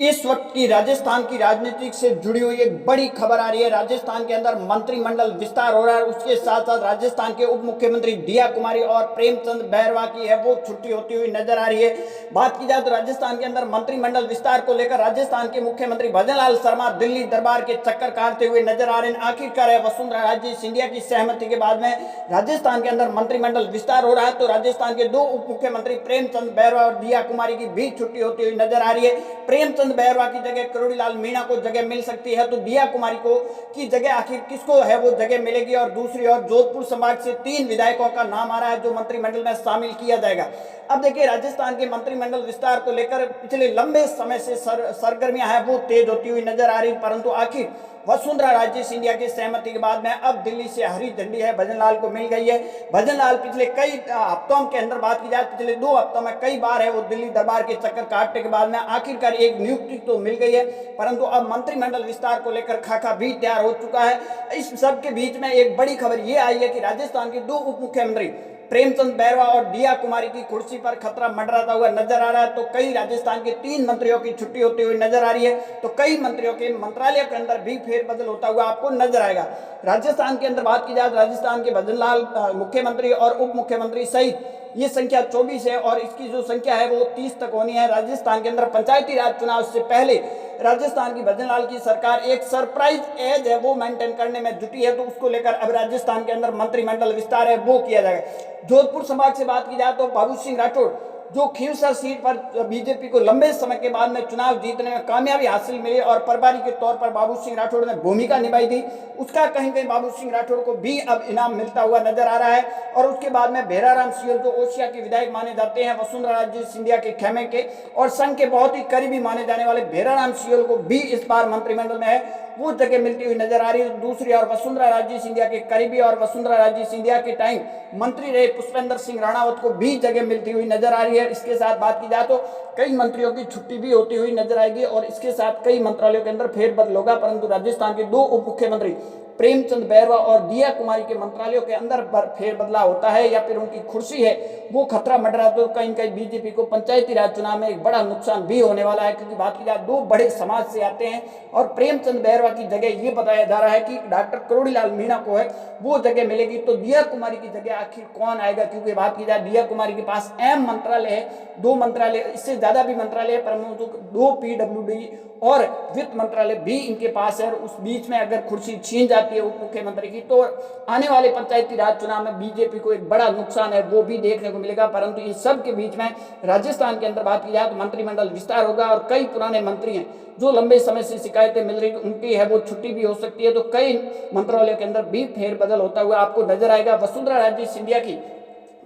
इस वक्त की राजस्थान की राजनीति से जुड़ी हुई एक बड़ी खबर आ रही है। राजस्थान के अंदर मंत्रिमंडल विस्तार हो रहा है। उसके साथ साथ राजस्थान के उप मुख्यमंत्री दिया कुमारी और प्रेमचंद बैरवा की है वो छुट्टी होती हुई नजर आ रही है। बात की जाए तो राजस्थान के अंदर मंत्रिमंडल विस्तार को लेकर राजस्थान के मुख्यमंत्री भजनलाल शर्मा दिल्ली दरबार के चक्कर काटते हुए नजर आ रहे हैं। आखिरकार वसुंधरा राजे सिंधिया की सहमति के बाद में राजस्थान के अंदर मंत्रिमंडल विस्तार हो रहा है। तो राजस्थान के दो उप मुख्यमंत्री प्रेमचंद बैरवा और दिया कुमारी की भी छुट्टी होती हुई नजर आ रही है। प्रेमचंद बैरवा की जगह करोड़ीलाल मीणा को जगह मिल सकती है, तो दिया कुमारी को की जगह आखिर किसको है वो जगह मिलेगी। और दूसरी ओर जोधपुर संभाग से 3 विधायकों का नाम आ रहा है जो मंत्रिमंडल में शामिल किया जाएगा। अब देखिए, राजस्थान के मंत्रिमंडल विस्तार को लेकर पिछले लंबे समय से सरगर्मियां हैं वो तेज होती हुई नजर आ रही, परंतु आखिर वसुंधरा राजे सिंधिया की सहमति के बाद में अब दिल्ली से हरी झंडी है भजनलाल को मिल गई है। भजनलाल पिछले कई हफ्तों के अंदर बात की जाए, पिछले 2 हफ्तों में कई बार है वो दिल्ली दरबार के चक्कर काटने के बाद में आखिरकार एक नियुक्ति तो मिल गई है, परंतु अब मंत्रिमंडल विस्तार को लेकर खाका भी तैयार हो चुका है। इस सब के बीच में एक बड़ी खबर ये आई है कि राजस्थान के 2 उप मुख्यमंत्री प्रेमचंद बैरवा और दिया कुमारी की कुर्सी पर खतरा मंडराता हुआ नजर आ रहा है। तो कई राजस्थान के 3 मंत्रियों की छुट्टी होती हुई नजर आ रही है, तो कई मंत्रियों के मंत्रालय के अंदर भी फेरबदल होता हुआ आपको नजर आएगा। राजस्थान के अंदर बात की जाए, राजस्थान के भजनलाल मुख्यमंत्री और उप मुख्यमंत्री सहित ये संख्या 24 है और इसकी जो संख्या है वो 30 तक होनी है। राजस्थान के अंदर पंचायती राज चुनाव से पहले राजस्थान की भजनलाल की सरकार एक सरप्राइज एज है वो मेंटेन करने में जुटी है, तो उसको लेकर अब राजस्थान के अंदर मंत्रिमंडल विस्तार है वो किया जाएगा। जोधपुर संभाग से बात की जाए तो बाबू सिंह राठौड़ जो खींवसर सीट पर बीजेपी को लंबे समय के बाद में चुनाव जीतने में कामयाबी हासिल मिली और प्रभारी के तौर पर बाबू सिंह राठौड़ ने भूमिका निभाई थी, उसका कहीं कहीं बाबू सिंह राठौड़ को भी अब इनाम मिलता हुआ नजर आ रहा है। और उसके बाद में भेराराम सियल जो ओसिया के विधायक माने जाते हैं वसुंधरा राजे सिंधिया के खेमे के और संघ के बहुत ही करीबी माने जाने वाले भेराराम सियल को भी इस बार मंत्रिमंडल में है वो जगह मिलती हुई नजर आ रही है। दूसरी ओर वसुंधरा राजे सिंधिया के करीबी और वसुंधरा राजे सिंधिया के टाइम मंत्री रहे पुष्पेंद्र सिंह राणावत को भी जगह मिलती हुई नजर आ रही है। इसके साथ बात की जाए तो कई मंत्रियों की छुट्टी भी होती हुई नजर आएगी और इसके साथ कई मंत्रालयों के अंदर फेरबदल होगा, परंतु राजस्थान के 2 उप मुख्यमंत्री प्रेमचंद बैरवा और दिया कुमारी के मंत्रालयों के अंदर फेरबदलाव होता है या फिर उनकी कुर्सी है वो खतरा मंडरा, तो कहीं कहीं बीजेपी को पंचायती राज चुनाव में एक बड़ा नुकसान भी होने वाला है। क्योंकि बात की जाए 2 बड़े समाज से आते हैं और प्रेमचंद बैरवा की जगह ये बताया जा रहा है कि डॉक्टर करोड़ीलाल मीणा को है वो जगह मिलेगी, तो दिया कुमारी की जगह आखिर कौन आएगा। क्योंकि बात की जाए दिया कुमारी के पास अहम मंत्रालय है, 2 मंत्रालय, इससे ज्यादा भी मंत्रालय है, परंतु 2 PWD और वित्त मंत्रालय भी इनके पास है। उस बीच में अगर कुर्सी छीन जाती है उप मुख्यमंत्री की तो आने वाले पंचायती राज चुनाव में बीजेपी को एक बड़ा नुकसान है वो भी देखने को मिलेगा। परंतु इस सब के बीच में राजस्थान के अंदर बात की जाए तो मंत्रिमंडल विस्तार होगा और कई पुराने मंत्री हैं जो लंबे समय से शिकायतें मिल रही उनकी है वो छुट्टी भी हो सकती है, तो कई मंत्रालयों के अंदर भी फेरबदल होता हुआ आपको नजर आएगा। वसुंधरा राजे सिंधिया की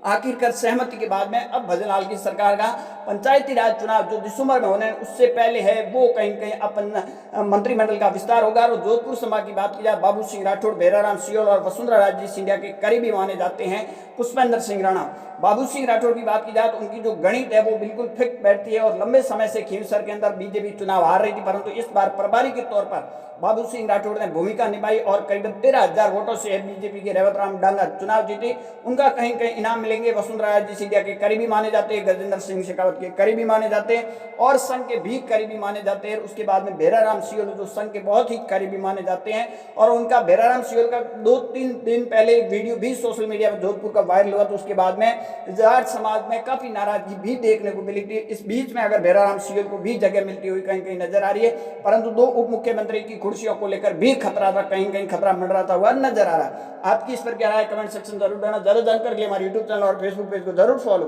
आखिरकार सहमति के बाद में अब भजनलाल की सरकार का पंचायती राज चुनाव जो दिसंबर में होने उससे पहले है वो कहीं कहीं अपन मंत्रिमंडल का विस्तार होगा। और जोधपुर संभाग की बात की जाए, बाबू सिंह राठौड़, भेराराम सियल और वसुंधरा राजे सिंधिया के करीबी माने जाते हैं पुष्पेंद्र सिंह राणा। बाबू सिंह राठौड़ की बात की जाए तो उनकी जो गणित है वो बिल्कुल फिट बैठती है और लंबे समय से खींवसर के अंदर बीजेपी चुनाव हार रही थी, परंतु इस बार प्रभारी के तौर पर बाबू सिंह राठौड़ ने भूमिका निभाई और करीबन 13,000 वोटों से बीजेपी के रेवत राम डांगा चुनाव जीते, उनका कहीं कहीं इनाम मिलेंगे। वसुंधरा राजे सिंधिया के करीबी माने जाते हैं, गजेंद्र सिंह शेखावत के करीबी माने जाते हैं और संघ के भी करीबी माने जाते हैं। उसके बाद में भेराराम सियल जो संघ के बहुत ही करीबी माने जाते हैं और उनका भेराराम सियल का 2-3 दिन पहले एक वीडियो भी सोशल मीडिया पर जोधपुर का वायरल हुआ, तो उसके बाद में जाट समाज में काफी नाराजगी भी देखने को मिली थी। इस बीच में अगर भेराराम सियल को भी जगह मिलती हुई कहीं कहीं नजर आ रही है, परंतु 2 उप मुख्यमंत्री की कुर्सियों को लेकर भी खतरा था, कहीं कहीं खतरा मंडराता हुआ नजर आ रहा है। आपकी इस पर क्या राय कमेंट सेक्शन जरूर देना। ज्यादा जानकारी के लिए हमारे YouTube चैनल और Facebook पेज को जरूर फॉलो